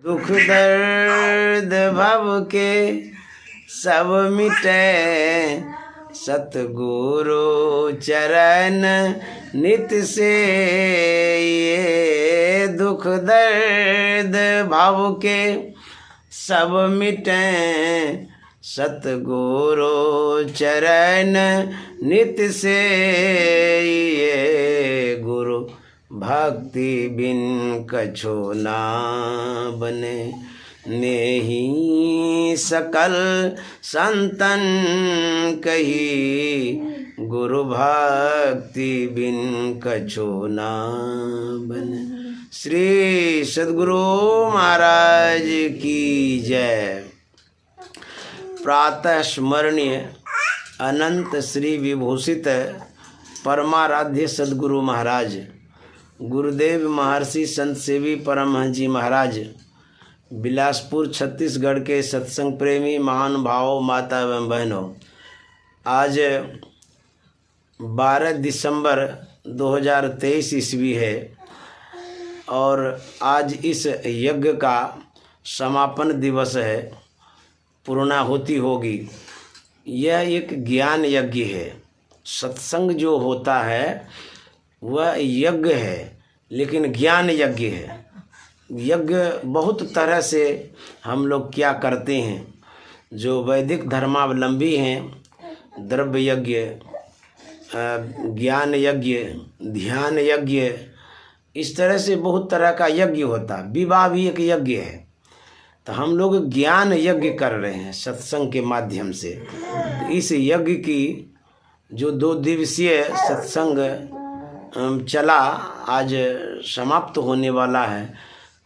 दुख दर्द भव के सब मिटे, सतगुरु चरण नित से। ये दुख दर्द भव के सब मिटे, सतगुरु चरण नित से। ये गुरु भक्ति बिन कछो ना बने, नेहि सकल संतन कही। गुरु भक्ति बिन कछो ना बने। श्री सद्गुरु महाराज की जय। प्रातः स्मरणीय अनंत श्री विभूषित परमाराध्य सद्गुरु महाराज गुरुदेव महर्षि संत सेवी परमहंस जी महाराज, बिलासपुर छत्तीसगढ़ के सत्संग प्रेमी महानुभावों, माता एवं बहनों, आज 12 दिसंबर 2023 ईस्वी है और आज इस यज्ञ का समापन दिवस है, पूर्णाहुति होगी। यह एक ज्ञान यज्ञ है। सत्संग जो होता है वह यज्ञ है, लेकिन ज्ञान यज्ञ है। यज्ञ बहुत तरह से हम लोग क्या करते हैं। जो वैदिक धर्मावलंबी हैं, द्रव्य यज्ञ, ज्ञान यज्ञ, ध्यान यज्ञ, इस तरह से बहुत तरह का यज्ञ होता है। विवाह भी एक यज्ञ है। तो हम लोग ज्ञान यज्ञ कर रहे हैं सत्संग के माध्यम से। इस यज्ञ की जो 2 दिवसीय सत्संग चला, आज समाप्त होने वाला है।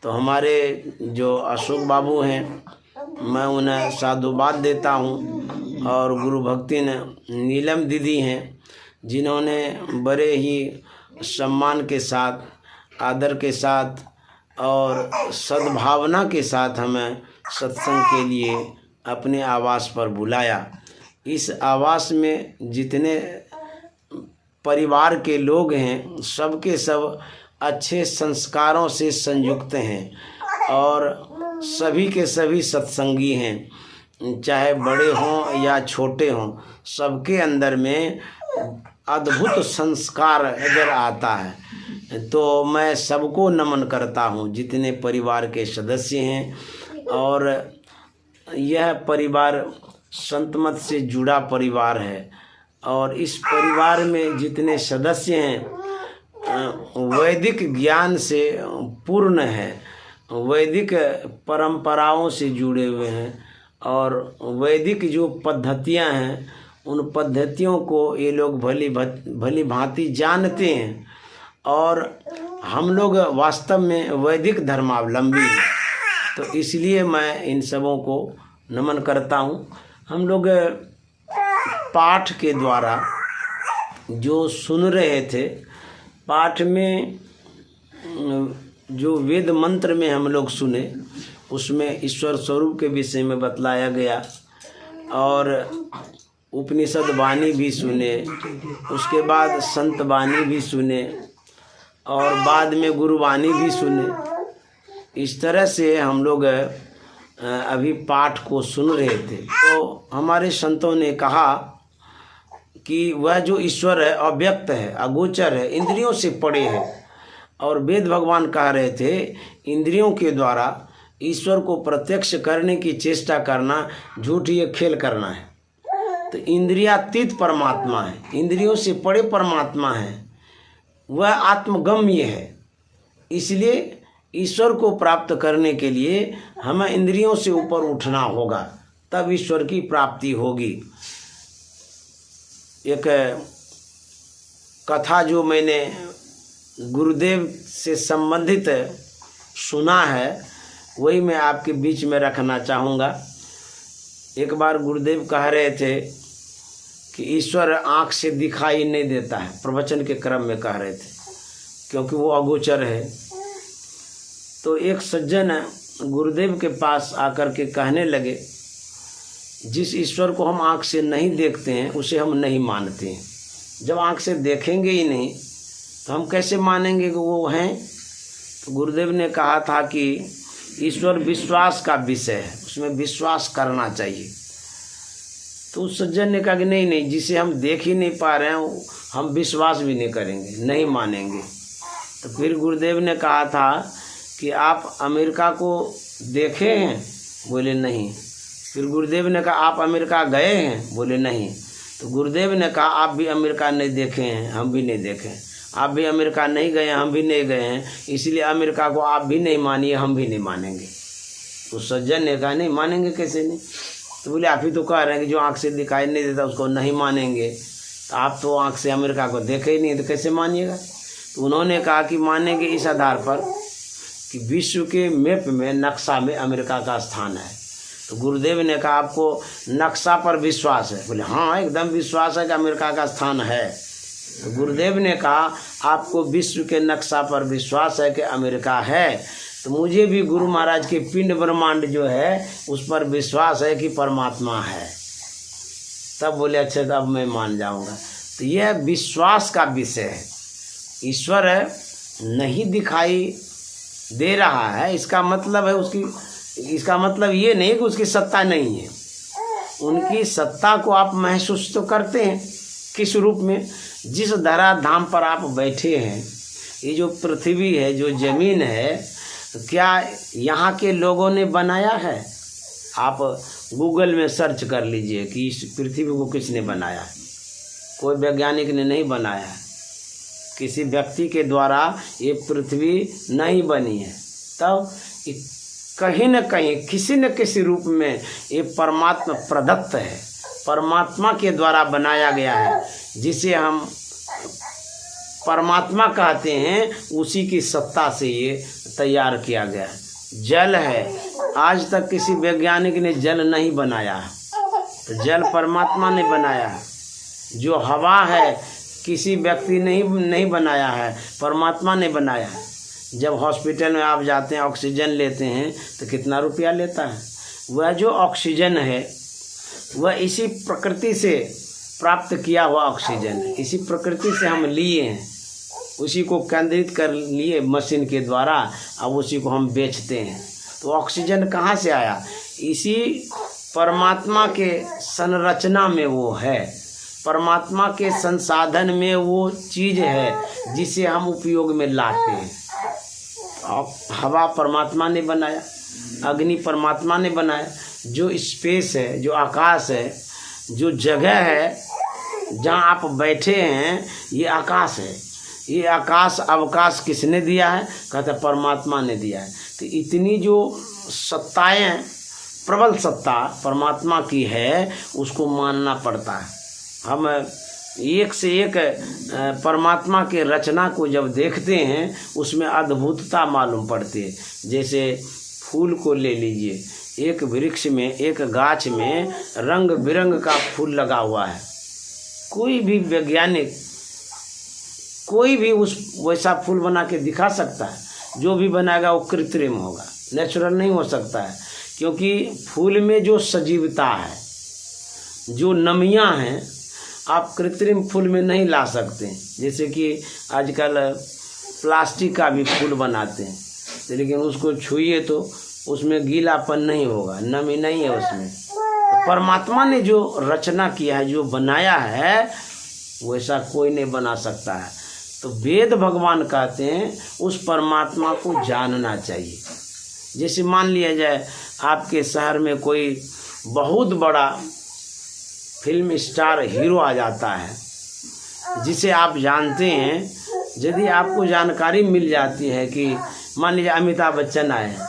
तो हमारे जो अशोक बाबू हैं, मैं उन्हें साधुवाद देता हूं। और गुरु भक्ति नीलम दीदी हैं, जिन्होंने बड़े ही सम्मान के साथ, आदर के साथ और सद्भावना के साथ हमें सत्संग के लिए अपने आवास पर बुलाया। इस आवास में जितने परिवार के लोग हैं, सबके सब अच्छे संस्कारों से संयुक्त हैं और सभी के सभी सत्संगी हैं, चाहे बड़े हों या छोटे हों। सबके अंदर में अद्भुत संस्कार अगर आता है तो मैं सबको नमन करता हूँ, जितने परिवार के सदस्य हैं। और यह परिवार संतमत से जुड़ा परिवार है और इस परिवार में जितने सदस्य हैं वैदिक ज्ञान से पूर्ण है, वैदिक परंपराओं से जुड़े हुए हैं और वैदिक जो पद्धतियां हैं उन पद्धतियों को ये लोग भली भांति जानते हैं। और हम लोग वास्तव में वैदिक धर्मावलंबी हैं, तो इसलिए मैं इन सबों को नमन करता हूँ। हम लोग पाठ के द्वारा जो सुन रहे थे, पाठ में जो वेद मंत्र में हम लोग सुने, उसमें ईश्वर स्वरूप के विषय में बतलाया गया और उपनिषद वाणी भी सुने, उसके बाद संत वाणी भी सुने और बाद में गुरुवाणी भी सुने। इस तरह से हम लोग अभी पाठ को सुन रहे थे। तो हमारे संतों ने कहा कि वह जो ईश्वर है अव्यक्त है, अगोचर है, इंद्रियों से परे है। और वेद भगवान कह रहे थे इंद्रियों के द्वारा ईश्वर को प्रत्यक्ष करने की चेष्टा करना झूठ, ये खेल करना है। तो इंद्रियातीत परमात्मा है, इंद्रियों से परे परमात्मा है, वह आत्मगम्य है। इसलिए ईश्वर को प्राप्त करने के लिए हमें इंद्रियों से ऊपर उठना होगा, तब ईश्वर की प्राप्ति होगी। एक कथा जो मैंने गुरुदेव से संबंधित सुना है, वही मैं आपके बीच में रखना चाहूँगा। एक बार गुरुदेव कह रहे थे कि ईश्वर आँख से दिखाई नहीं देता है, प्रवचन के क्रम में कह रहे थे, क्योंकि वो अगोचर है। तो एक सज्जन गुरुदेव के पास आकर के कहने लगे, जिस ईश्वर को हम आँख से नहीं देखते हैं उसे हम नहीं मानते हैं। जब आँख से देखेंगे ही नहीं तो हम कैसे मानेंगे कि वो हैं। तो गुरुदेव ने कहा था कि ईश्वर विश्वास का विषय है, उसमें विश्वास करना चाहिए। तो उस सज्जन ने कहा कि नहीं नहीं, जिसे हम देख ही नहीं पा रहे हैं हम विश्वास भी नहीं करेंगे, नहीं मानेंगे। तो फिर गुरुदेव ने कहा था कि आप अमेरिका को देखे हैं? बोले नहीं। फिर गुरुदेव ने कहा आप अमेरिका गए हैं? बोले नहीं। तो गुरुदेव ने कहा आप भी अमेरिका नहीं देखे हैं, हम भी नहीं देखे हैं। आप भी अमेरिका नहीं गए हैं, हम भी नहीं गए हैं, इसलिए अमेरिका को आप भी नहीं मानिए, हम भी नहीं मानेंगे। तो सज्जन ने कहा नहीं मानेंगे कैसे नहीं? तो बोले आप ही तो कह रहे हैं कि जो आँख से दिखाई नहीं देता उसको नहीं मानेंगे, तो आप तो आँख से अमेरिका को देखे ही नहीं, तो कैसे मानिएगा? तो उन्होंने कहा कि मानेंगे इस आधार पर कि विश्व के मैप में, नक्शा में अमेरिका का स्थान है। तो गुरुदेव ने कहा आपको नक्शा पर विश्वास है? बोले हाँ एकदम विश्वास है कि अमेरिका का स्थान है। तो गुरुदेव ने कहा आपको विश्व के नक्शा पर विश्वास है कि अमेरिका है, तो मुझे भी गुरु महाराज के पिंड ब्रह्मांड जो है उस पर विश्वास है कि परमात्मा है। तब बोले अच्छा तब मैं मान जाऊंगा। तो यह विश्वास का विषय है। ईश्वर नहीं दिखाई दे रहा है, इसका मतलब है इसका मतलब ये नहीं कि उसकी सत्ता नहीं है। उनकी सत्ता को आप महसूस तो करते हैं। किस रूप में? जिस धरा धाम पर आप बैठे हैं, ये जो पृथ्वी है, जो जमीन है, तो क्या यहाँ के लोगों ने बनाया है? आप गूगल में सर्च कर लीजिए कि इस पृथ्वी को किसने बनाया है। कोई वैज्ञानिक ने नहीं बनाया है, किसी व्यक्ति के द्वारा ये पृथ्वी नहीं बनी है। तब कहीं न कहीं किसी न किसी रूप में ये परमात्मा प्रदत्त है, परमात्मा के द्वारा बनाया गया है, जिसे हम परमात्मा कहते हैं। उसी की सत्ता से ये तैयार किया गया है। जल है, आज तक किसी वैज्ञानिक ने जल नहीं बनाया है, तो जल परमात्मा ने बनाया है। जो हवा है किसी व्यक्ति ने नहीं बनाया है, परमात्मा ने बनाया है। जब हॉस्पिटल में आप जाते हैं ऑक्सीजन लेते हैं तो कितना रुपया लेता है? वह जो ऑक्सीजन है वह इसी प्रकृति से प्राप्त किया हुआ ऑक्सीजन है, इसी प्रकृति से हम लिए हैं, उसी को केंद्रित कर लिए मशीन के द्वारा, अब उसी को हम बेचते हैं। तो ऑक्सीजन कहाँ से आया? इसी परमात्मा के संरचना में वो है, परमात्मा के संसाधन में वो चीज़ है जिसे हम उपयोग में लाते हैं। हवा परमात्मा ने बनाया, अग्नि परमात्मा ने बनाया, जो स्पेस है, जो आकाश है, जो जगह है जहाँ आप बैठे हैं, ये आकाश है। ये आकाश अवकाश किसने दिया है? कहते परमात्मा ने दिया है। तो इतनी जो सत्ताएं, प्रबल सत्ता परमात्मा की है, उसको मानना पड़ता है। हम एक से एक परमात्मा के रचना को जब देखते हैं उसमें अद्भुतता मालूम पड़ती है। जैसे फूल को ले लीजिए, एक वृक्ष में, एक गाछ में रंग बिरंग का फूल लगा हुआ है। कोई भी वैज्ञानिक कोई भी उस वैसा फूल बना के दिखा सकता है? जो भी बनाएगा वो कृत्रिम होगा, नेचुरल नहीं हो सकता है। क्योंकि फूल में जो सजीवता है, जो नमियाँ हैं, आप कृत्रिम फूल में नहीं ला सकते। जैसे कि आजकल प्लास्टिक का भी फूल बनाते हैं, तो लेकिन उसको छुइए तो उसमें गीलापन नहीं होगा, नमी नहीं है उसमें। तो परमात्मा ने जो रचना किया है, जो बनाया है, वैसा कोई नहीं बना सकता है। तो वेद भगवान कहते हैं उस परमात्मा को जानना चाहिए। जैसे मान लिया जाए आपके शहर में कोई बहुत बड़ा फिल्म स्टार हीरो आ जाता है, जिसे आप जानते हैं। यदि आपको जानकारी मिल जाती है कि मान लीजिए अमिताभ बच्चन आए हैं,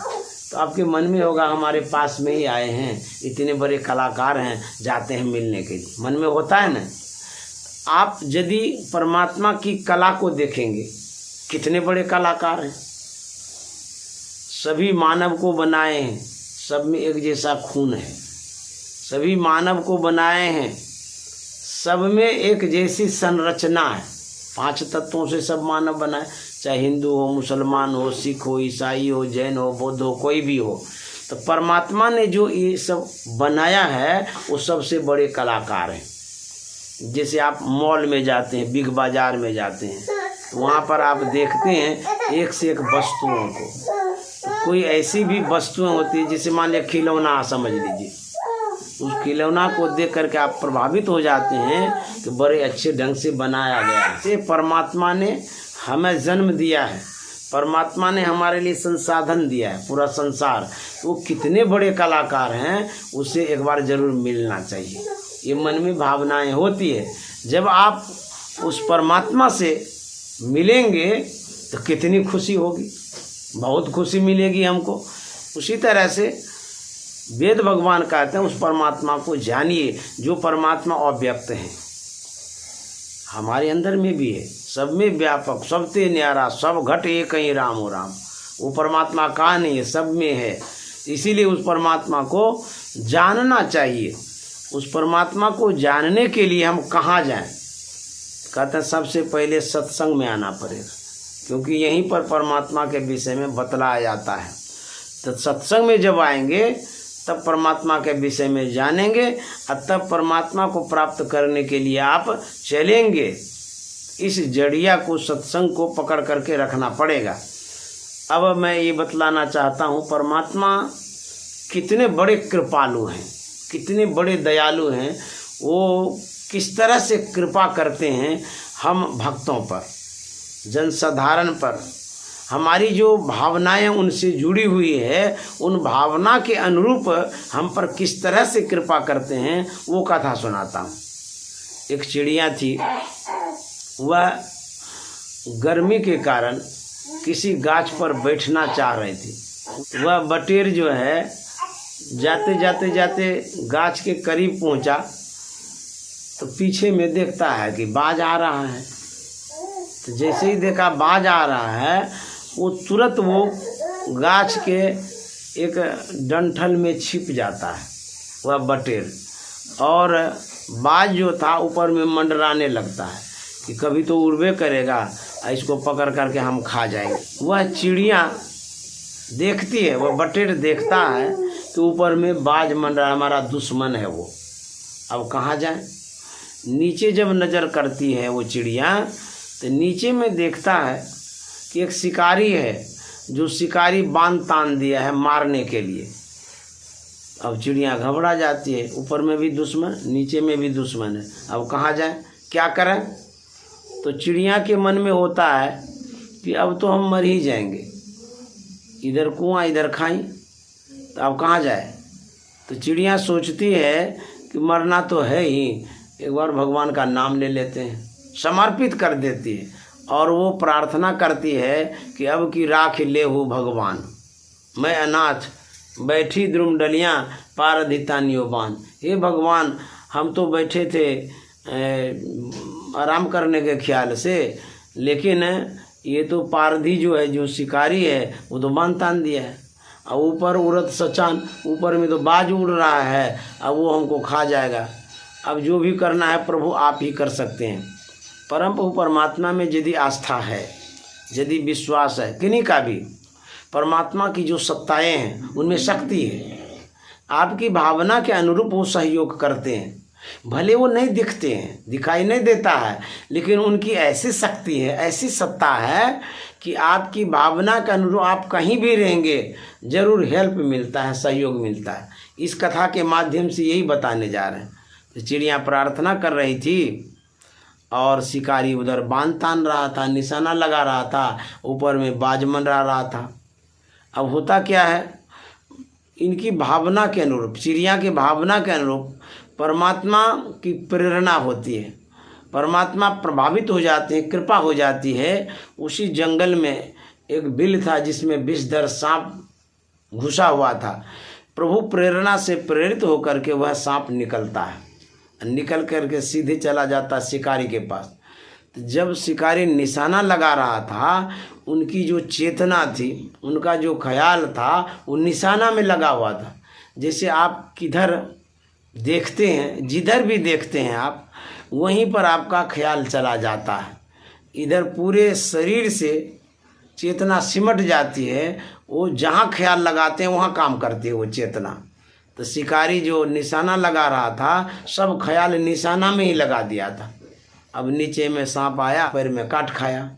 तो आपके मन में होगा हमारे पास में ही आए हैं, इतने बड़े कलाकार हैं, जाते हैं मिलने के लिए, मन में होता है ना। आप यदि परमात्मा की कला को देखेंगे, कितने बड़े कलाकार हैं, सभी मानव को बनाए हैं, सब में एक जैसा खून है, सभी मानव को बनाए हैं, सब में एक जैसी संरचना है। 5 तत्वों से सब मानव बनाए, चाहे हिंदू हो, मुसलमान हो, सिख हो, ईसाई हो, जैन हो, बौद्ध हो, कोई भी हो। तो परमात्मा ने जो ये सब बनाया है वो सबसे बड़े कलाकार हैं। जैसे आप मॉल में जाते हैं, बिग बाजार में जाते हैं, तो वहाँ पर आप देखते हैं एक से एक वस्तुओं को, कोई ऐसी भी वस्तुएं होती है, जैसे मान लिया खिलौना समझ लीजिए, उस खिलौना को देख करके आप प्रभावित हो जाते हैं कि बड़े अच्छे ढंग से बनाया गया है। से परमात्मा ने हमें जन्म दिया है, परमात्मा ने हमारे लिए संसाधन दिया है, पूरा संसार, वो कितने बड़े कलाकार हैं, उसे एक बार जरूर मिलना चाहिए। ये मन में भावनाएं होती है। जब आप उस परमात्मा से मिलेंगे तो कितनी खुशी होगी, बहुत खुशी मिलेगी हमको। उसी तरह से वेद भगवान कहते हैं उस परमात्मा को जानिए जो परमात्मा अव्यक्त है, हमारे अंदर में भी है, सब में व्यापक, सबसे न्यारा, सब घट एक ही राम हो राम। वो परमात्मा कहाँ नहीं है, सब में है। इसीलिए उस परमात्मा को जानना चाहिए। उस परमात्मा को जानने के लिए हम कहाँ जाएं? कहते हैं सबसे पहले सत्संग में आना पड़ेगा, क्योंकि यहीं पर परमात्मा के विषय में बतलाया जाता है। तो सत्संग में जब आएंगे तब परमात्मा के विषय में जानेंगे और तब परमात्मा को प्राप्त करने के लिए आप चलेंगे। इस जड़िया को, सत्संग को पकड़ करके रखना पड़ेगा। अब मैं ये बतलाना चाहता हूँ परमात्मा कितने बड़े कृपालु हैं, कितने बड़े दयालु हैं। वो किस तरह से कृपा करते हैं हम भक्तों पर, जनसाधारण पर। हमारी जो भावनाएं उनसे जुड़ी हुई है, उन भावना के अनुरूप हम पर किस तरह से कृपा करते हैं वो कथा सुनाता हूँ। एक चिड़िया थी, वह गर्मी के कारण किसी गाछ पर बैठना चाह रही थी। वह बटेर जो है जाते जाते जाते गाछ के करीब पहुंचा तो पीछे में देखता है कि बाज आ रहा है। तो जैसे ही देखा बाज आ रहा है, वो तुरंत वो गाछ के एक डंठल में छिप जाता है वह बटेर, और बाज जो था ऊपर में मंडराने लगता है कि कभी तो उड़बे करेगा, इसको पकड़ करके हम खा जाएंगे। वह चिड़िया देखती है, वह बटेर देखता है कि ऊपर में बाज मंडरा, हमारा दुश्मन है वो, अब कहाँ जाए। नीचे जब नज़र करती है वो चिड़िया तो नीचे में देखता है कि एक शिकारी है, जो शिकारी बांध तान दिया है मारने के लिए। अब चिड़िया घबरा जाती है, ऊपर में भी दुश्मन, नीचे में भी दुश्मन है, अब कहाँ जाए, क्या करें। तो चिड़िया के मन में होता है कि अब तो हम मर ही जाएंगे, इधर कुआं इधर खाई, तो अब कहाँ जाए। तो चिड़िया सोचती है कि मरना तो है ही, एक बार भगवान का नाम ले लेते हैं, समर्पित कर देती है। और वो प्रार्थना करती है कि अब की राख ले हो भगवान, मैं अनाथ बैठी द्रुम डलियाँ पारधिता नियोबान। हे भगवान, हम तो बैठे थे आराम करने के ख्याल से, लेकिन ये तो पारधी जो है, जो शिकारी है, वो तो बांध तान दिया है, और ऊपर उड़द सचान, ऊपर में तो बाज उड़ रहा है, अब वो हमको खा जाएगा। अब जो भी करना है प्रभु आप ही कर सकते हैं। परम प्रभु परमात्मा में यदि आस्था है, यदि विश्वास है, किन्हीं का भी, परमात्मा की जो सत्ताएं हैं उनमें शक्ति है। आपकी भावना के अनुरूप वो सहयोग करते हैं, भले वो नहीं दिखते हैं, दिखाई नहीं देता है, लेकिन उनकी ऐसी शक्ति है, ऐसी सत्ता है कि आपकी भावना के अनुरूप आप कहीं भी रहेंगे जरूर हेल्प मिलता है, सहयोग मिलता है। इस कथा के माध्यम से यही बताने जा रहे हैं। तो चिड़िया प्रार्थना कर रही थी और शिकारी उधर बांध तान रहा था, निशाना लगा रहा था, ऊपर में बाज मंडरा रहा था। अब होता क्या है, इनकी भावना के अनुरूप, चिड़िया की भावना के अनुरूप परमात्मा की प्रेरणा होती है, परमात्मा प्रभावित हो जाते हैं, कृपा हो जाती है। उसी जंगल में एक बिल था जिसमें विषधर सांप घुसा हुआ था। प्रभु प्रेरणा से प्रेरित होकर के वह सांप निकलता है, निकल करके सीधे चला जाता शिकारी के पास। तो जब शिकारी निशाना लगा रहा था, उनकी जो चेतना थी, उनका जो ख्याल था, वो निशाना में लगा हुआ था। जैसे आप किधर देखते हैं, जिधर भी देखते हैं आप, वहीं पर आपका ख्याल चला जाता है। इधर पूरे शरीर से चेतना सिमट जाती है, वो जहाँ ख्याल लगाते हैं वहाँ काम करती है वो चेतना। तो शिकारी जो निशाना लगा रहा था, सब ख्याल निशाना में ही लगा दिया था। अब नीचे में सांप आया, पैर में काट खाया,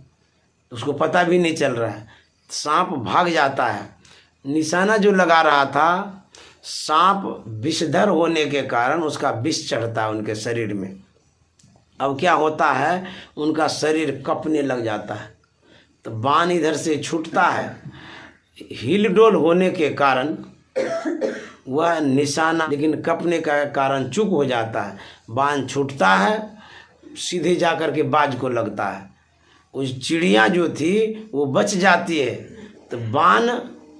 उसको पता भी नहीं चल रहा है। सांप भाग जाता है, निशाना जो लगा रहा था, सांप विषधर होने के कारण उसका विष चढ़ता है उनके शरीर में। अब क्या होता है, उनका शरीर कँपने लग जाता है, तो बाण इधर से छूटता है। हिलडोल होने के कारण वह निशाना लेकिन कँपने का कारण चूक हो जाता है, बाण छूटता है, सीधे जाकर के बाज को लगता है। उस चिड़िया जो थी वो बच जाती है, तो बाण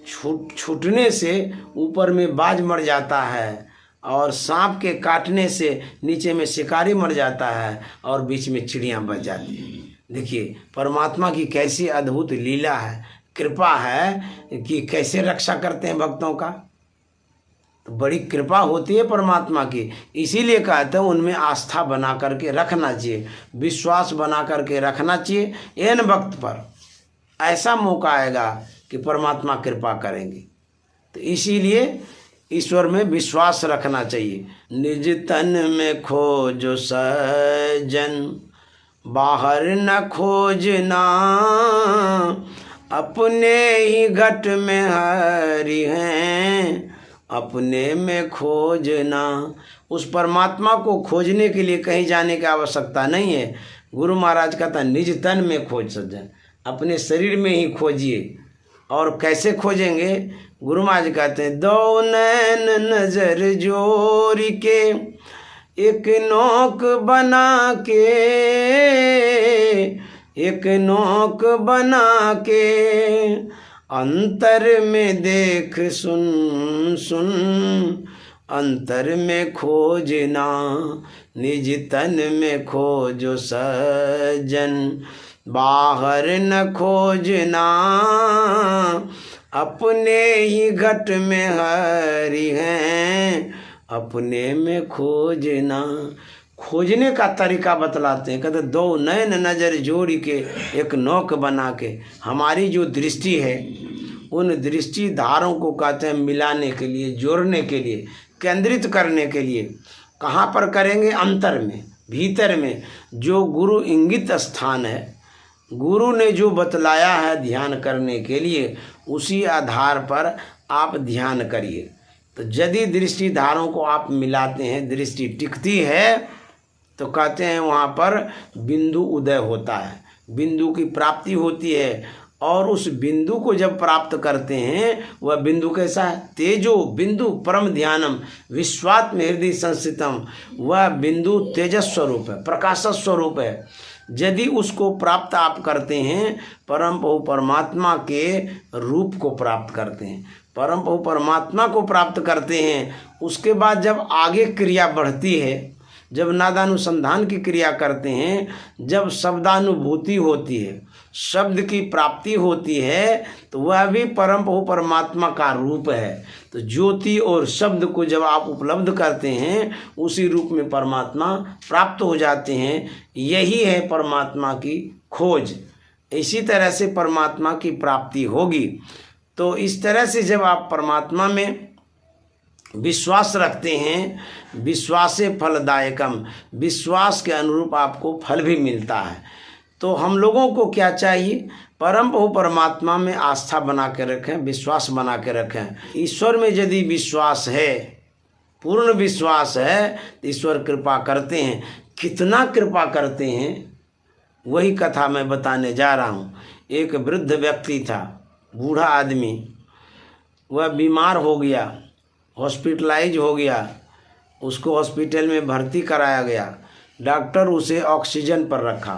छूटने से ऊपर में बाज मर जाता है और सांप के काटने से नीचे में शिकारी मर जाता है और बीच में चिड़िया बच जाती है। देखिए परमात्मा की कैसी अद्भुत लीला है, कृपा है कि कैसे रक्षा करते हैं भक्तों का। तो बड़ी कृपा होती है परमात्मा की, इसीलिए कहते हैं उनमें आस्था बना करके रखना चाहिए, विश्वास बना करके रखना चाहिए। एन वक्त पर ऐसा मौका आएगा कि परमात्मा कृपा करेंगे, तो इसीलिए ईश्वर में विश्वास रखना चाहिए। निज तन में खोजो सज्जन, बाहर न खोजना, अपने ही घट में हरि हैं, अपने में खोजना। उस परमात्मा को खोजने के लिए कहीं जाने की आवश्यकता नहीं है। गुरु महाराज कहता निज तन में खोज सज्जन, अपने शरीर में ही खोजिए। और कैसे खोजेंगे, गुरु महाराज कहते हैं दो नैन नजर जोड़ के, एक नोक बना के, एक नोक बना के, अंतर में देख सुन सुन, अंतर में खोजना। निज तन में खोजो सज्जन, बाहर न खोजना, अपने ही घट में हरि हैं, अपने में खोजना। खोजने का तरीका बतलाते हैं, कहते दो नैन नज़र जोड़ के, एक नोक बना के। हमारी जो दृष्टि है उन दृष्टि धारों को कहते हैं मिलाने के लिए, जोड़ने के लिए, केंद्रित करने के लिए। कहाँ पर करेंगे, अंतर में, भीतर में। जो गुरु इंगित स्थान है, गुरु ने जो बतलाया है ध्यान करने के लिए, उसी आधार पर आप ध्यान करिए। तो यदि दृष्टि धारों को आप मिलाते हैं, दृष्टि टिकती है, तो कहते हैं वहाँ पर बिंदु उदय होता है, बिंदु की प्राप्ति होती है। और उस बिंदु को जब प्राप्त करते हैं, वह बिंदु कैसा है, तेजो बिंदु परम ध्यानम विश्वात्म हृदय संस्थितम। वह बिंदु तेजस स्वरूप है, प्रकाश स्वरूप है। यदि उसको प्राप्त आप करते हैं, परम प्रभु परमात्मा के रूप को प्राप्त करते हैं, परम प्रभु परमात्मा को प्राप्त करते हैं। उसके बाद जब आगे क्रिया बढ़ती है, जब नादानुसंधान की क्रिया करते हैं, जब शब्दानुभूति होती है, शब्द की प्राप्ति होती है, तो वह भी परम प्रभु परमात्मा का रूप है। तो ज्योति और शब्द को जब आप उपलब्ध करते हैं, उसी रूप में परमात्मा प्राप्त हो जाते हैं। यही है परमात्मा की खोज। इसी तरह से परमात्मा की प्राप्ति होगी। तो इस तरह से जब आप परमात्मा में विश्वास रखते हैं, विश्वासे फलदायकम, विश्वास के अनुरूप आपको फल भी मिलता है। तो हम लोगों को क्या चाहिए, परम प्रभु परमात्मा में आस्था बना के रखें, विश्वास बना के रखें। ईश्वर में यदि विश्वास है, पूर्ण विश्वास है, तो ईश्वर कृपा करते हैं। कितना कृपा करते हैं, वही कथा मैं बताने जा रहा हूँ। एक वृद्ध व्यक्ति था, बूढ़ा आदमी, वह बीमार हो गया, हॉस्पिटलाइज हो गया, उसको हॉस्पिटल में भर्ती कराया गया। डॉक्टर उसे ऑक्सीजन पर रखा,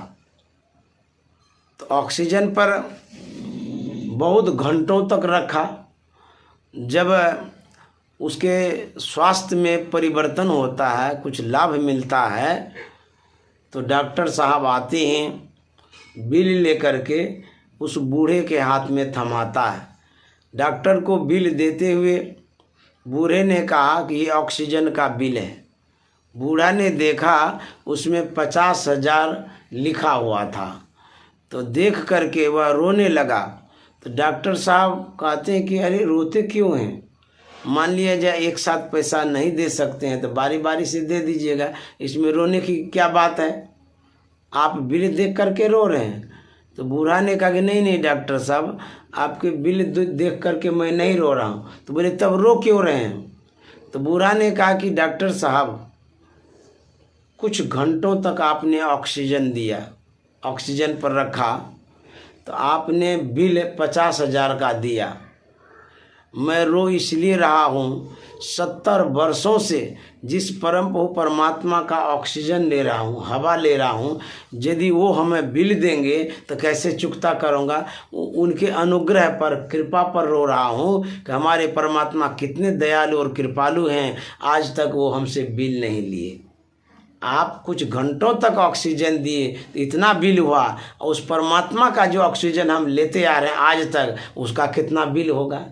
तो ऑक्सीजन पर बहुत घंटों तक रखा। जब उसके स्वास्थ्य में परिवर्तन होता है, कुछ लाभ मिलता है, तो डॉक्टर साहब आते हैं, बिल लेकर के उस बूढ़े के हाथ में थमाता है। डॉक्टर को बिल देते हुए बूढ़े ने कहा कि ये ऑक्सीजन का बिल है। बूढ़ा ने देखा उसमें 50,000 लिखा हुआ था, तो देख करके वह रोने लगा। तो डॉक्टर साहब कहते हैं कि अरे रोते क्यों हैं, मान लिया जाए एक साथ पैसा नहीं दे सकते हैं तो बारी बारी से दे दीजिएगा, इसमें रोने की क्या बात है, आप बिल देख करके रो रहे हैं। तो बूढ़ा ने कहा कि नहीं नहीं डॉक्टर साहब, आपके बिल देख करके मैं नहीं रो रहा हूँ। तो बोले तब रो क्यों रहे हैं? तो बूढ़ा ने कहा कि डॉक्टर साहब कुछ घंटों तक आपने ऑक्सीजन दिया, ऑक्सीजन पर रखा, तो आपने बिल 50,000 का दिया। मैं रो इसलिए रहा हूँ 70 वर्षों से जिस परम परमात्मा का ऑक्सीजन ले रहा हूँ, हवा ले रहा हूँ, यदि वो हमें बिल देंगे तो कैसे चुकता करूँगा? उनके अनुग्रह पर, कृपा पर रो रहा हूँ कि हमारे परमात्मा कितने दयालु और कृपालु हैं, आज तक वो हमसे बिल नहीं लिए। आप कुछ घंटों तक ऑक्सीजन दिए तो इतना बिल हुआ, और उस परमात्मा का जो ऑक्सीजन हम लेते आ रहे हैं आज तक, उसका कितना बिल होगा?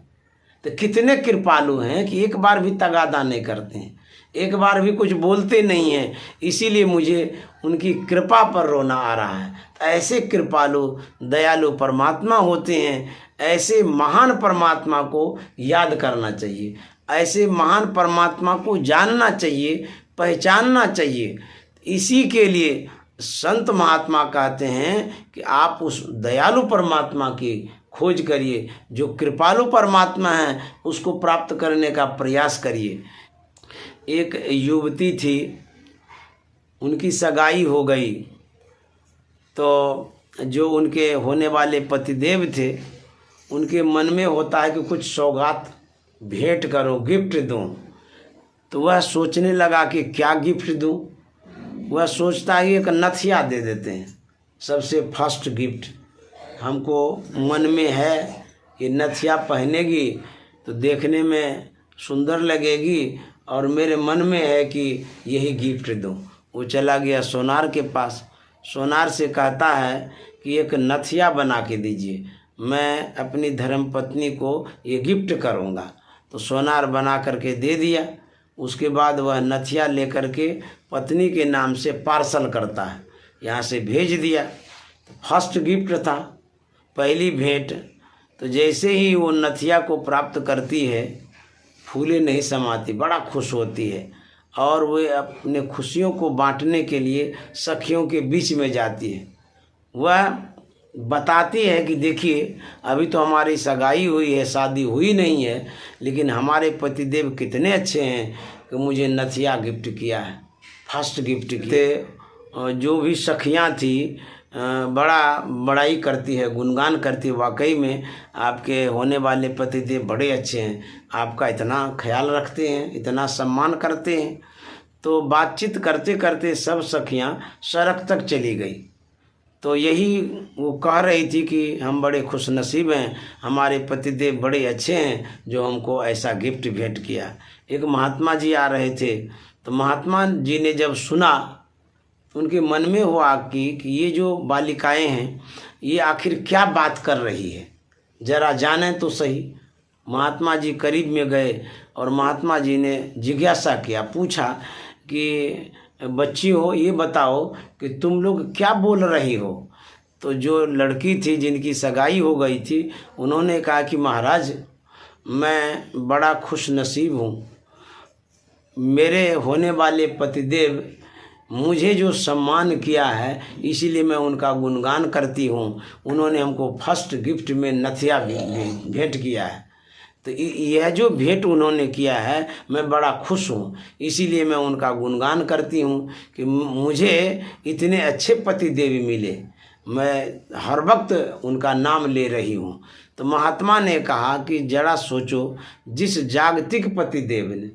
तो कितने कृपालु हैं कि एक बार भी तगादा नहीं करते हैं, एक बार भी कुछ बोलते नहीं हैं। इसीलिए मुझे उनकी कृपा पर रोना आ रहा है। तो ऐसे कृपालु दयालु परमात्मा होते हैं, ऐसे महान परमात्मा को याद करना चाहिए, ऐसे महान परमात्मा को जानना चाहिए, पहचानना चाहिए। इसी के लिए संत महात्मा कहते हैं कि आप उस दयालु परमात्मा की खोज करिए, जो कृपालु परमात्मा है उसको प्राप्त करने का प्रयास करिए। एक युवती थी, उनकी सगाई हो गई, तो जो उनके होने वाले पतिदेव थे उनके मन में होता है कि कुछ सौगात भेंट करो, गिफ्ट दूं। तो वह सोचने लगा कि क्या गिफ्ट दूं। वह सोचता है एक नथिया दे देते हैं, सबसे फर्स्ट गिफ्ट। हमको मन में है कि नथिया पहनेगी तो देखने में सुंदर लगेगी, और मेरे मन में है कि यही गिफ्ट दूं। वो चला गया सोनार के पास, सोनार से कहता है कि एक नथिया बना के दीजिए, मैं अपनी धर्मपत्नी को ये गिफ्ट करूँगा। तो सोनार बना करके दे दिया। उसके बाद वह नथिया लेकर के पत्नी के नाम से पार्सल करता है, यहाँ से भेज दिया। तो फर्स्ट गिफ्ट था, पहली भेंट। तो जैसे ही वो नथिया को प्राप्त करती है, फूले नहीं समाती, बड़ा खुश होती है, और वे अपने खुशियों को बांटने के लिए सखियों के बीच में जाती है। वह बताती है कि देखिए अभी तो हमारी सगाई हुई है, शादी हुई नहीं है, लेकिन हमारे पतिदेव कितने अच्छे हैं कि मुझे नथिया गिफ्ट किया है, फर्स्ट गिफ्ट किए। जो भी सखियां थी बड़ा बड़ाई करती है, गुणगान करती है, वाकई में आपके होने वाले पतिदेव बड़े अच्छे हैं, आपका इतना ख्याल रखते हैं, इतना सम्मान करते हैं। तो बातचीत करते करते सब सखियां सड़क तक चली गई। तो यही वो कह रही थी कि हम बड़े खुशनसीब हैं, हमारे पतिदेव बड़े अच्छे हैं जो हमको ऐसा गिफ्ट भेंट किया। एक महात्मा जी आ रहे थे, तो महात्मा जी ने जब सुना तो उनके मन में हुआ कि ये जो बालिकाएं हैं ये आखिर क्या बात कर रही है, जरा जाने तो सही। महात्मा जी करीब में गए और महात्मा जी ने जिज्ञासा किया, पूछा कि बच्ची हो ये बताओ कि तुम लोग क्या बोल रही हो। तो जो लड़की थी जिनकी सगाई हो गई थी, उन्होंने कहा कि महाराज मैं बड़ा खुश नसीब हूँ, मेरे होने वाले पतिदेव मुझे जो सम्मान किया है इसीलिए मैं उनका गुणगान करती हूँ। उन्होंने हमको फर्स्ट गिफ्ट में नथिया भेंट किया है, तो यह जो भेंट उन्होंने किया है मैं बड़ा खुश हूँ, इसीलिए मैं उनका गुणगान करती हूँ कि मुझे इतने अच्छे पतिदेव मिले, मैं हर वक्त उनका नाम ले रही हूँ। तो महात्मा ने कहा कि जरा सोचो, जिस जागतिक पतिदेव ने,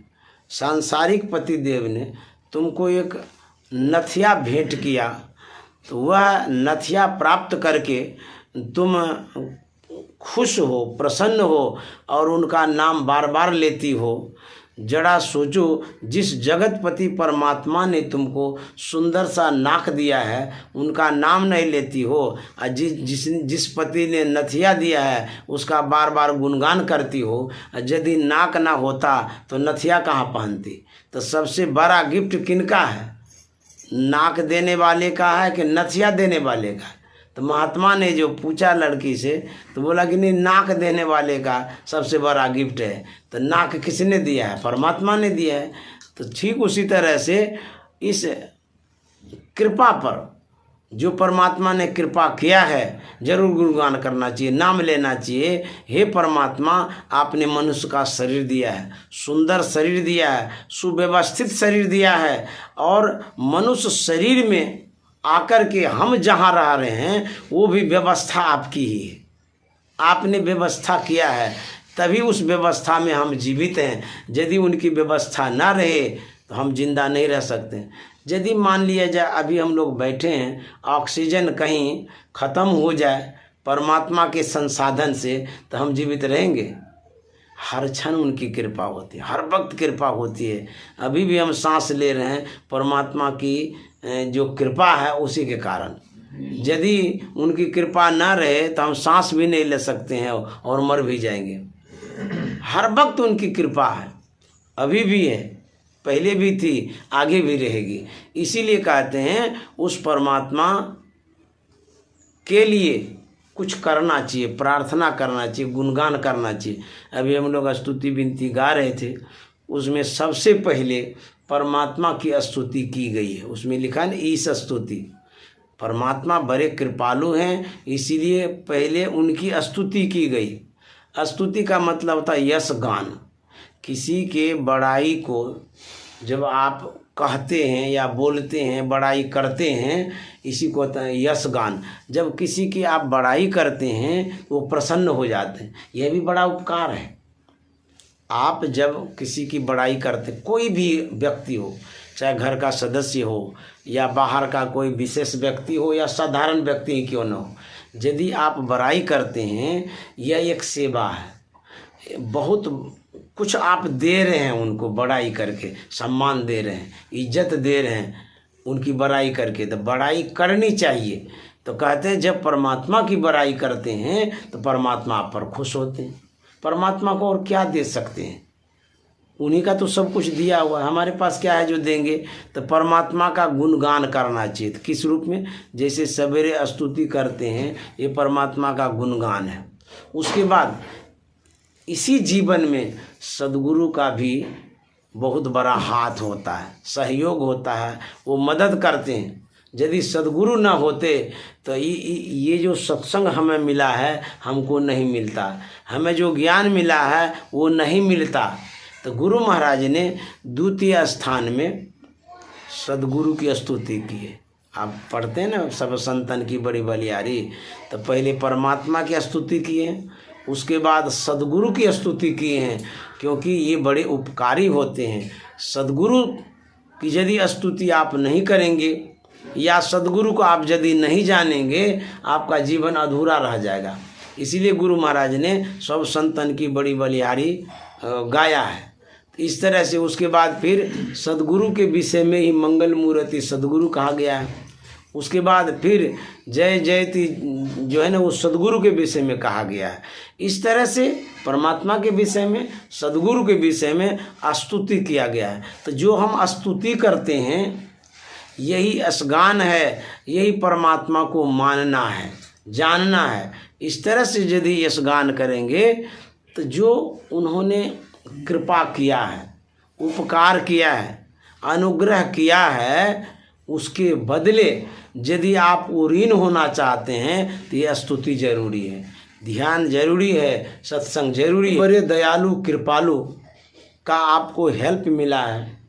सांसारिक पतिदेव ने तुमको एक नथिया भेंट किया, तो वह नथिया प्राप्त करके तुम खुश हो, प्रसन्न हो और उनका नाम बार बार लेती हो। जरा सोचो, जिस जगतपति परमात्मा ने तुमको सुंदर सा नाक दिया है उनका नाम नहीं लेती हो, और जिस पति ने नथिया दिया है उसका बार बार गुणगान करती हो। यदि नाक ना होता तो नथिया कहाँ पहनती? तो सबसे बड़ा गिफ्ट किनका है? नाक देने वाले का है कि नथिया देने वाले का? तो महात्मा ने जो पूछा लड़की से तो बोला कि नहीं, नाक देने वाले का सबसे बड़ा गिफ्ट है। तो नाक किसने दिया है? परमात्मा ने दिया है। तो ठीक उसी तरह से इस कृपा पर जो परमात्मा ने कृपा किया है जरूर गुणगान करना चाहिए, नाम लेना चाहिए। हे परमात्मा, आपने मनुष्य का शरीर दिया है, सुंदर शरीर दिया है, सुव्यवस्थित शरीर दिया है, और मनुष्य शरीर में आकर के हम जहाँ रह रहे हैं वो भी व्यवस्था आपकी ही है। आपने व्यवस्था किया है, तभी उस व्यवस्था में हम जीवित हैं। यदि उनकी व्यवस्था ना रहे तो हम जिंदा नहीं रह सकते। यदि मान लिया जाए अभी हम लोग बैठे हैं, ऑक्सीजन कहीं ख़त्म हो जाए परमात्मा के संसाधन से, तो हम जीवित रहेंगे? हर क्षण उनकी कृपा होती है, हर वक्त कृपा होती है। अभी भी हम सांस ले रहे हैं, परमात्मा की जो कृपा है उसी के कारण। यदि उनकी कृपा ना रहे तो हम सांस भी नहीं ले सकते हैं और मर भी जाएंगे। हर वक्त उनकी कृपा है, अभी भी है, पहले भी थी, आगे भी रहेगी। इसीलिए कहते हैं उस परमात्मा के लिए कुछ करना चाहिए, प्रार्थना करना चाहिए, गुणगान करना चाहिए। अभी हम लोग स्तुति विनती गा रहे थे, उसमें सबसे पहले परमात्मा की स्तुति की गई है। उसमें लिखा है ईश स्तुति। परमात्मा बड़े कृपालु हैं, इसीलिए पहले उनकी स्तुति की गई। स्तुति का मतलब होता है यश गान। किसी के बड़ाई को जब आप कहते हैं या बोलते हैं, बड़ाई करते हैं, इसी को होता है यश गान। जब किसी की आप बड़ाई करते हैं वो प्रसन्न हो जाते हैं, यह भी बड़ा उपकार है। आप जब किसी की बड़ाई करते, कोई भी व्यक्ति हो, चाहे घर का सदस्य हो या बाहर का कोई विशेष व्यक्ति हो या साधारण व्यक्ति ही क्यों न हो, यदि आप बड़ाई करते हैं, यह एक सेवा है। बहुत कुछ आप दे रहे हैं उनको, बड़ाई करके सम्मान दे रहे हैं, इज्जत दे रहे हैं उनकी बड़ाई करके, तो बड़ाई करनी चाहिए। तो कहते हैं जब परमात्मा की बड़ाई करते हैं तो परमात्मा आप पर खुश होते हैं। परमात्मा को और क्या दे सकते हैं? उन्हीं का तो सब कुछ दिया हुआ है, हमारे पास क्या है जो देंगे? तो परमात्मा का गुणगान करना चाहिए। किस रूप में? जैसे सवेरे स्तुति करते हैं, ये परमात्मा का गुणगान है। उसके बाद इसी जीवन में सद्गुरु का भी बहुत बड़ा हाथ होता है, सहयोग होता है, वो मदद करते हैं। यदि सद्गुरु न होते तो ये जो सत्संग हमें मिला है हमको नहीं मिलता, हमें जो ज्ञान मिला है वो नहीं मिलता। तो गुरु महाराज ने द्वितीय स्थान में सद्गुरु की स्तुति की है। आप पढ़ते हैं ना सब संतन की बड़ी बलिहारी, तो पहले परमात्मा की स्तुति किए हैं, उसके बाद सद्गुरु की स्तुति किए हैं, क्योंकि ये बड़े उपकारी होते हैं। सद्गुरु की यदि स्तुति आप नहीं करेंगे या सद्गुरु को आप यदि नहीं जानेंगे, आपका जीवन अधूरा रह जाएगा। इसीलिए गुरु महाराज ने सब संतन की बड़ी बलिहारी गाया है। तो इस तरह से उसके बाद फिर सद्गुरु के विषय में ही मंगल मूर्ति सद्गुरु कहा गया है। उसके बाद फिर जय जयति जो है ना वो सद्गुरु के विषय में कहा गया है। इस तरह से परमात्मा के विषय में, सद्गुरु के विषय में स्तुति किया गया है। तो जो हम स्तुति करते हैं यही असगान है, यही परमात्मा को मानना है, जानना है। इस तरह से यदि यशगान करेंगे तो जो उन्होंने कृपा किया है, उपकार किया है, अनुग्रह किया है, उसके बदले यदि आप ऋण होना चाहते हैं तो ये स्तुति जरूरी है, ध्यान जरूरी है, सत्संग जरूरी है। बड़े दयालु कृपालु का आपको हेल्प मिला है।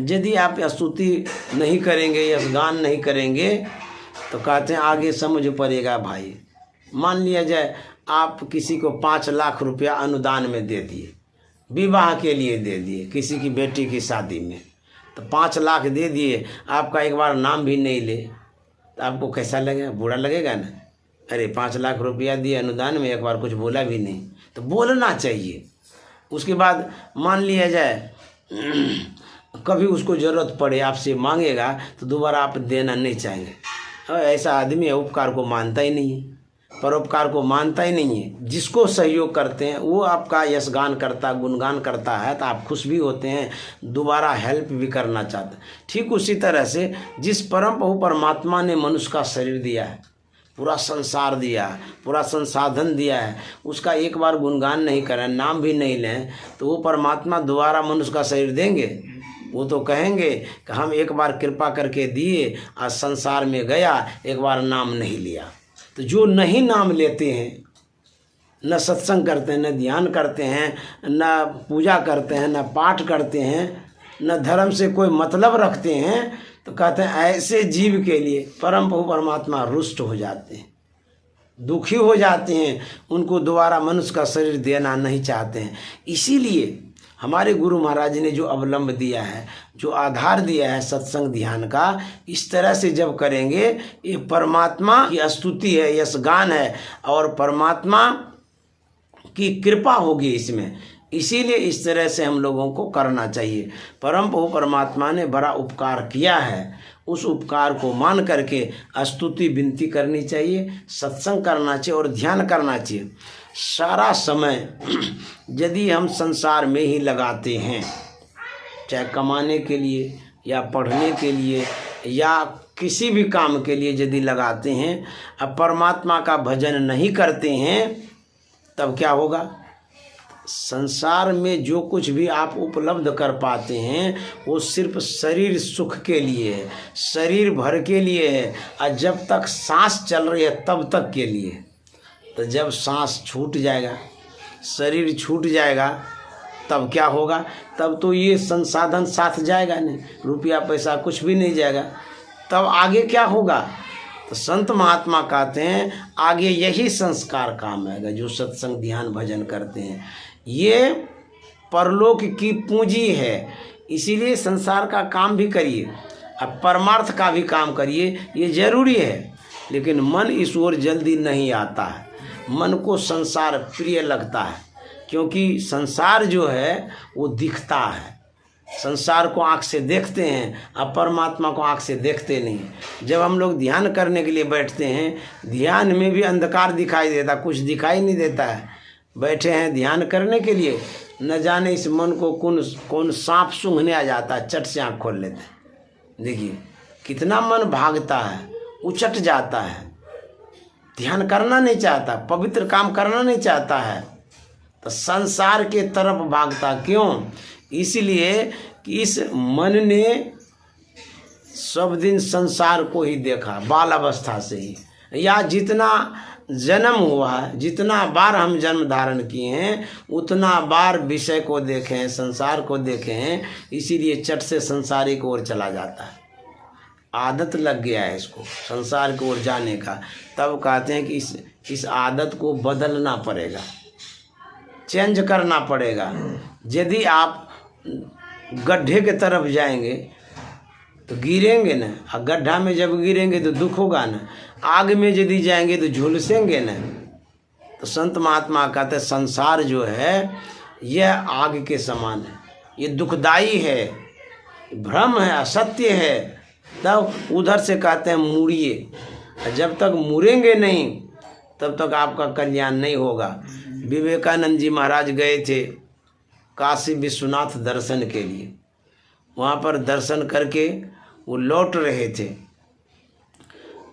यदि आप स्तुति नहीं करेंगे, यशगान नहीं करेंगे, तो कहते हैं आगे समझ पड़ेगा भाई। मान लिया जाए आप किसी को 5 लाख रुपया अनुदान में दे दिए, विवाह के लिए दे दिए, किसी की बेटी की शादी में, तो 5 लाख दे दिए, आपका एक बार नाम भी नहीं ले, तो आपको कैसा लगेगा? बुरा लगेगा ना। अरे 5 लाख रुपया दिए अनुदान में, एक बार कुछ बोला भी नहीं। तो बोलना चाहिए। उसके बाद मान लिया जाए कभी उसको ज़रूरत पड़े, आपसे मांगेगा तो दोबारा आप देना नहीं चाहेंगे। ऐसा आदमी है, उपकार को मानता ही नहीं है, परोपकार को मानता ही नहीं है। जिसको सहयोग करते हैं वो आपका यशगान करता, गुणगान करता है, तो आप खुश भी होते हैं, दोबारा हेल्प भी करना चाहते हैं। ठीक उसी तरह से जिस परम प्रभु परमात्मा ने मनुष्य का शरीर दिया है, पूरा संसार दिया है, पूरा संसाधन दिया है, उसका एक बार गुणगान नहीं करें, नाम भी नहीं लें, तो वो परमात्मा दोबारा मनुष्य का शरीर देंगे? वो तो कहेंगे कि हम एक बार कृपा करके दिए, आज संसार में गया, एक बार नाम नहीं लिया। तो जो नहीं नाम लेते हैं, न सत्संग करते हैं, न ध्यान करते हैं, न पूजा करते हैं, न पाठ करते हैं, न धर्म से कोई मतलब रखते हैं, तो कहते हैं ऐसे जीव के लिए परम प्रभु परमात्मा रुष्ट हो जाते हैं, दुखी हो जाते हैं, उनको दोबारा मनुष्य का शरीर देना नहीं चाहते हैं। इसीलिए हमारे गुरु महाराज ने जो अवलंब दिया है, जो आधार दिया है सत्संग ध्यान का, इस तरह से जब करेंगे, ये परमात्मा की स्तुति है, यशगान है, और परमात्मा की कृपा होगी इसमें। इसीलिए इस तरह से हम लोगों को करना चाहिए। परम प्रभु परमात्मा ने बड़ा उपकार किया है, उस उपकार को मान करके स्तुति विनती करनी चाहिए, सत्संग करना चाहिए और ध्यान करना चाहिए। सारा समय यदि हम संसार में ही लगाते हैं, चाहे कमाने के लिए या पढ़ने के लिए या किसी भी काम के लिए यदि लगाते हैं, अब परमात्मा का भजन नहीं करते हैं, तब क्या होगा? संसार में जो कुछ भी आप उपलब्ध कर पाते हैं वो सिर्फ शरीर सुख के लिए है, शरीर भर के लिए है, और जब तक सांस चल रही है तब तक के लिए। तो जब सांस छूट जाएगा, शरीर छूट जाएगा, तब क्या होगा? तब तो ये संसाधन साथ जाएगा नहीं, रुपया पैसा कुछ भी नहीं जाएगा। तब आगे क्या होगा? तो संत महात्मा कहते हैं आगे यही संस्कार काम आएगा। जो सत्संग ध्यान भजन करते हैं, ये परलोक की पूंजी है। इसीलिए संसार का काम भी करिए, अब परमार्थ का भी काम करिए, ये जरूरी है। लेकिन मन इस ओर जल्दी नहीं आता है, मन को संसार प्रिय लगता है, क्योंकि संसार जो है वो दिखता है। संसार को आँख से देखते हैं, अब परमात्मा को आँख से देखते नहीं। जब हम लोग ध्यान करने के लिए बैठते हैं, ध्यान में भी अंधकार दिखाई देता, कुछ दिखाई नहीं देता है। बैठे हैं ध्यान करने के लिए, न जाने इस मन को कौन सांप सूंघने आ जाता है, चट से आँख खोल लेते हैं। देखिए कितना मन भागता है, उचट जाता है, ध्यान करना नहीं चाहता, पवित्र काम करना नहीं चाहता है, तो संसार के तरफ भागता। क्यों? इसलिए कि इस मन ने सब दिन संसार को ही देखा, बाल अवस्था से ही, या जितना जन्म हुआ है, जितना बार हम जन्म धारण किए हैं, उतना बार विषय को देखे हैं, संसार को देखे हैं। इसीलिए चट से संसारी की ओर चला जाता है, आदत लग गया है इसको संसार की ओर जाने का। तब कहते हैं कि इस आदत को बदलना पड़ेगा, चेंज करना पड़ेगा। यदि आप गड्ढे के तरफ जाएंगे तो गिरेंगे ना, और गड्ढा में जब गिरेंगे तो दुख होगा ना। आग में यदि जाएंगे तो झुलसेंगे ना। तो संत महात्मा कहते हैं संसार जो है यह आग के समान है, ये दुखदाई है, भ्रम है, असत्य है। तब उधर से कहते हैं मुड़िए, जब तक मुड़ेंगे नहीं तब तक आपका कल्याण नहीं होगा। विवेकानंद जी महाराज गए थे काशी विश्वनाथ दर्शन के लिए, वहाँ पर दर्शन करके वो लौट रहे थे।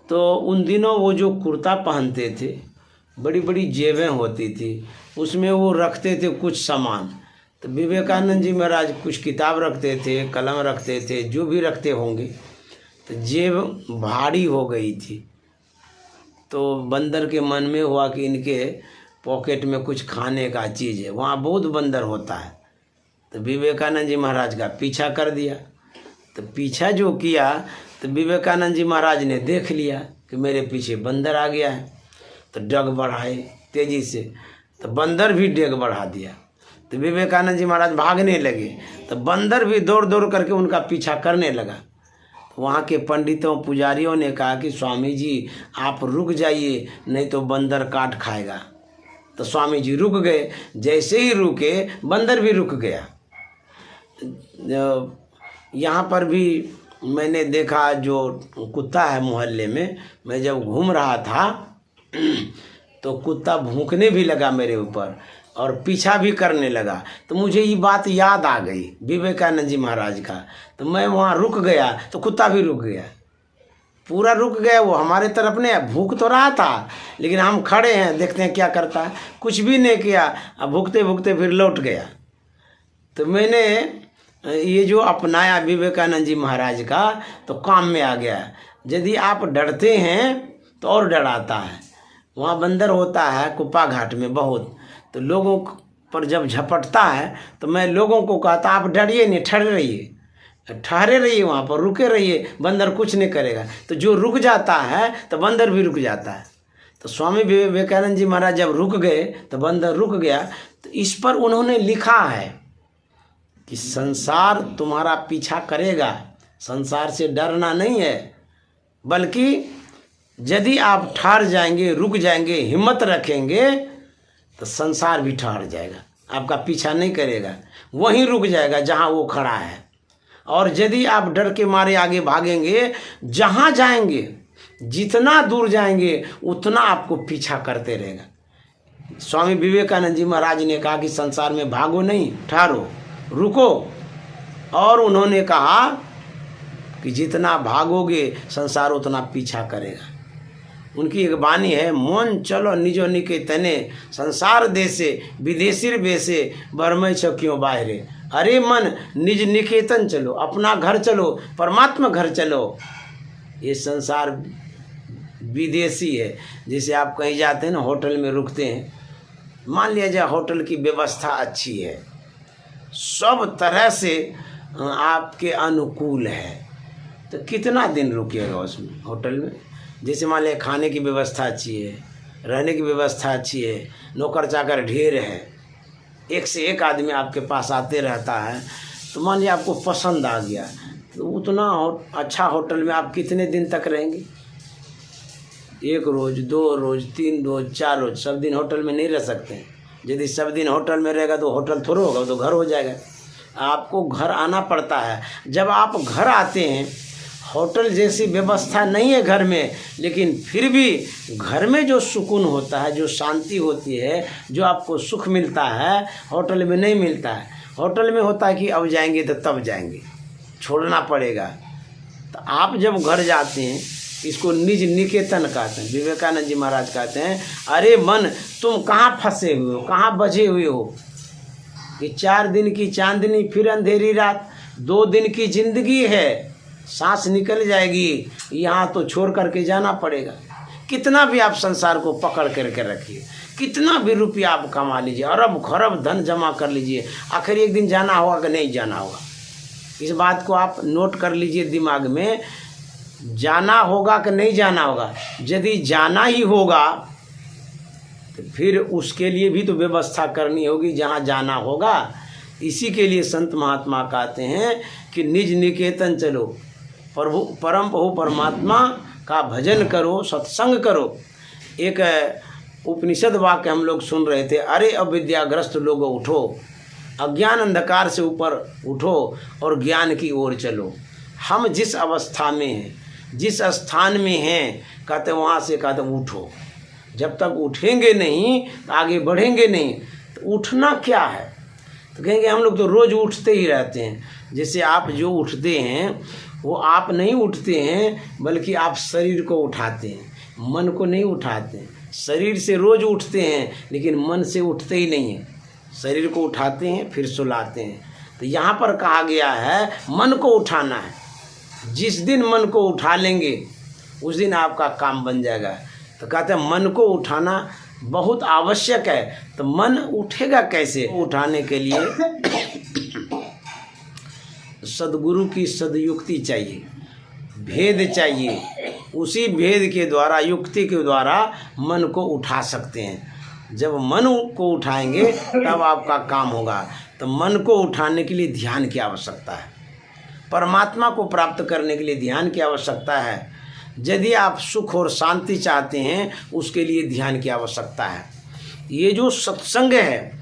तो उन दिनों वो जो कुर्ता पहनते थे, बड़ी बड़ी जेबें होती थी, उसमें वो रखते थे कुछ सामान। तो विवेकानंद जी महाराज कुछ किताब रखते थे, कलम रखते थे, जो भी रखते होंगे। तो जेब भारी हो गई थी, तो बंदर के मन में हुआ कि इनके पॉकेट में कुछ खाने का चीज़ है, वहाँ बहुत बंदर होता है। तो विवेकानंद जी महाराज का पीछा कर दिया। तो पीछा जो किया तो विवेकानंद जी महाराज ने देख लिया कि मेरे पीछे बंदर आ गया है, तो डग बढ़ाए तेज़ी से, तो बंदर भी डेग बढ़ा दिया। तो विवेकानंद जी महाराज भागने लगे, तो बंदर भी दौड़ दौड़ करके उनका पीछा करने लगा। तो वहाँ के पंडितों पुजारियों ने कहा कि स्वामी जी आप रुक जाइए, नहीं तो बंदर काट खाएगा। तो स्वामी जी रुक गए। जैसे ही रुके बंदर भी रुक गया। यहाँ पर भी मैंने देखा, जो कुत्ता है मोहल्ले में, मैं जब घूम रहा था तो कुत्ता भौंकने भी लगा मेरे ऊपर और पीछा भी करने लगा। तो मुझे ये बात याद आ गई विवेकानंद जी महाराज का। तो मैं वहाँ रुक गया तो कुत्ता भी रुक गया, पूरा रुक गया। वो हमारे तरफ नहीं, भूख तो रहा था, लेकिन हम खड़े हैं, देखते हैं क्या करता है। कुछ भी नहीं किया, अब भूखते भूखते फिर लौट गया। तो मैंने ये जो अपनाया विवेकानंद जी महाराज का तो काम में आ गया। यदि आप डरते हैं तो और डराता है। वहाँ बंदर होता है कुप्पा घाट में बहुत, तो लोगों पर जब झपटता है तो मैं लोगों को कहता आप डरिए नहीं, ठहरे रहिए, वहाँ पर रुके रहिए, बंदर कुछ नहीं करेगा। तो जो रुक जाता है तो बंदर भी रुक जाता है। तो स्वामी विवेकानंद जी महाराज जब रुक गए तो बंदर रुक गया। तो इस पर उन्होंने लिखा है कि संसार तुम्हारा पीछा करेगा, संसार से डरना नहीं है, बल्कि यदि आप ठहर जाएंगे, रुक जाएंगे, हिम्मत रखेंगे तो संसार भी ठहर जाएगा, आपका पीछा नहीं करेगा, वहीं रुक जाएगा जहाँ वो खड़ा है। और यदि आप डर के मारे आगे भागेंगे, जहाँ जाएंगे, जितना दूर जाएंगे उतना आपको पीछा करते रहेगा। स्वामी विवेकानंद जी महाराज ने कहा कि संसार में भागो नहीं, ठहरो, रुको। और उन्होंने कहा कि जितना भागोगे संसार उतना पीछा करेगा। उनकी एक वाणी है, मन चलो निजो निकेतने संसार देशे विदेशीर बेसे बरमय छ क्यों बाहरे। अरे मन निज निकेतन चलो, अपना घर चलो, परमात्मा घर चलो। ये संसार विदेशी है। जैसे आप कहीं जाते हैं ना, होटल में रुकते हैं, मान लिया जाए होटल की व्यवस्था अच्छी है, सब तरह से आपके अनुकूल है, तो कितना दिन रुकिएगा उसमें होटल में। जैसे मान लिया खाने की व्यवस्था अच्छी है, रहने की व्यवस्था अच्छी है, नौकर चाकर ढेर है, एक से एक आदमी आपके पास आते रहता है, तो मान लिया आपको पसंद आ गया, तो उतना अच्छा होटल में आप कितने दिन तक रहेंगे? 1 रोज़, 2 रोज़, 3 रोज़, 4 रोज़, सब दिन होटल में नहीं रह सकते हैं। यदि सब दिन होटल में रहेगा तो होटल थोड़ा होगा, तो घर हो जाएगा। आपको घर आना पड़ता है। जब आप घर आते हैं, होटल जैसी व्यवस्था नहीं है घर में, लेकिन फिर भी घर में जो सुकून होता है, जो शांति होती है, जो आपको सुख मिलता है, होटल में नहीं मिलता है। होटल में होता है कि अब जाएंगे तो तब जाएंगे, छोड़ना पड़ेगा। तो आप जब घर जाते हैं, इसको निज निकेतन कहते हैं। विवेकानंद जी महाराज कहते हैं, अरे मन तुम कहाँ फंसे हुए हो, कहाँ बझे हुए हो? कि 4 दिन की चांदनी फिर अंधेरी रात, 2 दिन की जिंदगी है, सांस निकल जाएगी, यहाँ तो छोड़ करके जाना पड़ेगा। कितना भी आप संसार को पकड़ करके रखिए, कितना भी रुपया आप कमा लीजिए, अरब खरब धन जमा कर लीजिए, आखिर एक दिन जाना होगा कि नहीं जाना होगा। इस बात को आप नोट कर लीजिए दिमाग में, जाना होगा कि नहीं जाना होगा। यदि जाना ही होगा तो फिर उसके लिए भी तो व्यवस्था करनी होगी जहाँ जाना होगा। इसी के लिए संत महात्मा कहते हैं कि निज निकेतन चलो, प्रभु परम प्रभु परमात्मा का भजन करो, सत्संग करो। एक उपनिषद वाक्य हम लोग सुन रहे थे, अरे अविद्याग्रस्त लोगों उठो, अज्ञान अंधकार से ऊपर उठो और ज्ञान की ओर चलो। हम जिस अवस्था में हैं, जिस स्थान में हैं, कहते वहाँ से कहते उठो। जब तक उठेंगे नहीं तो आगे बढ़ेंगे नहीं। तो उठना क्या है? तो कहेंगे हम लोग तो रोज़ उठते ही रहते हैं। जैसे आप जो उठते हैं वो आप नहीं उठते हैं, बल्कि आप शरीर को उठाते हैं, मन को नहीं उठाते हैं। शरीर से रोज़ उठते हैं, लेकिन मन से उठते ही नहीं हैं। शरीर को उठाते हैं फिर सुलाते हैं। तो यहाँ पर कहा गया है मन को उठाना है। जिस दिन मन को उठा लेंगे उस दिन आपका काम बन जाएगा। तो कहते हैं मन को उठाना बहुत आवश्यक है। तो मन उठेगा कैसे? उठाने के लिए सद्गुरु की सदयुक्ति चाहिए, भेद चाहिए। उसी भेद के द्वारा, युक्ति के द्वारा मन को उठा सकते हैं। जब मन को उठाएंगे तब आपका काम होगा। तो मन को उठाने के लिए ध्यान की आवश्यकता है। परमात्मा को प्राप्त करने के लिए ध्यान की आवश्यकता है। यदि आप सुख और शांति चाहते हैं, उसके लिए ध्यान की आवश्यकता है। ये जो सत्संग है,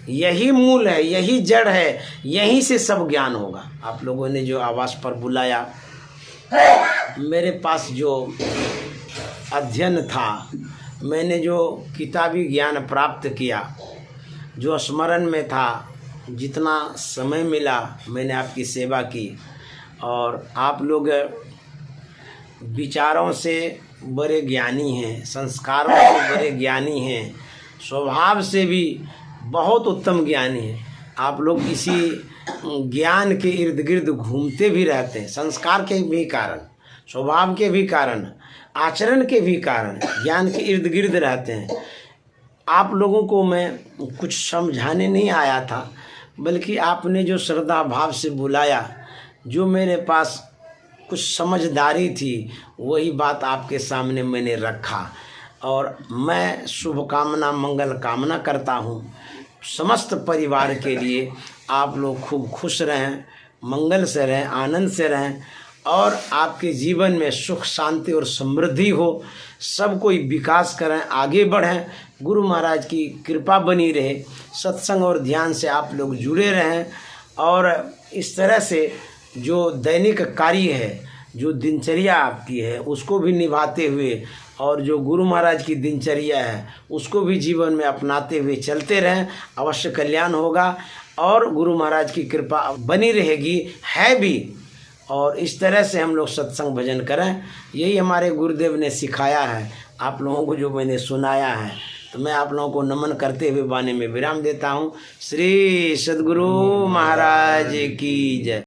यही मूल है, यही जड़ है, यहीं से सब ज्ञान होगा। आप लोगों ने जो आवाज़ पर बुलाया, मेरे पास जो अध्ययन था, मैंने जो किताबी ज्ञान प्राप्त किया, जो स्मरण में था, जितना समय मिला मैंने आपकी सेवा की। और आप लोग विचारों से बड़े ज्ञानी हैं, संस्कारों से बड़े ज्ञानी हैं, स्वभाव से भी बहुत उत्तम ज्ञानी हैं। आप लोग इसी ज्ञान के इर्द गिर्द घूमते भी रहते हैं, संस्कार के भी कारण, स्वभाव के भी कारण, आचरण के भी कारण ज्ञान के इर्द गिर्द रहते हैं। आप लोगों को मैं कुछ समझाने नहीं आया था, बल्कि आपने जो श्रद्धा भाव से बुलाया, जो मेरे पास कुछ समझदारी थी, वही बात आपके सामने मैंने रखा। और मैं शुभकामना मंगल कामना करता हूँ समस्त परिवार के लिए। आप लोग खूब खुश रहें, मंगल से रहें, आनंद से रहें, और आपके जीवन में सुख शांति और समृद्धि हो। सब कोई विकास करें, आगे बढ़ें, गुरु महाराज की कृपा बनी रहे, सत्संग और ध्यान से आप लोग जुड़े रहें। और इस तरह से जो दैनिक कार्य है, जो दिनचर्या आपकी है, उसको भी निभाते हुए, और जो गुरु महाराज की दिनचर्या है उसको भी जीवन में अपनाते हुए चलते रहें। अवश्य कल्याण होगा और गुरु महाराज की कृपा बनी रहेगी, है भी। और इस तरह से हम लोग सत्संग भजन करें, यही हमारे गुरुदेव ने सिखाया है। आप लोगों को जो मैंने सुनाया है, तो मैं आप लोगों को नमन करते हुए वाणी में विराम देता हूँ। श्री सद्गुरु महाराज की जय।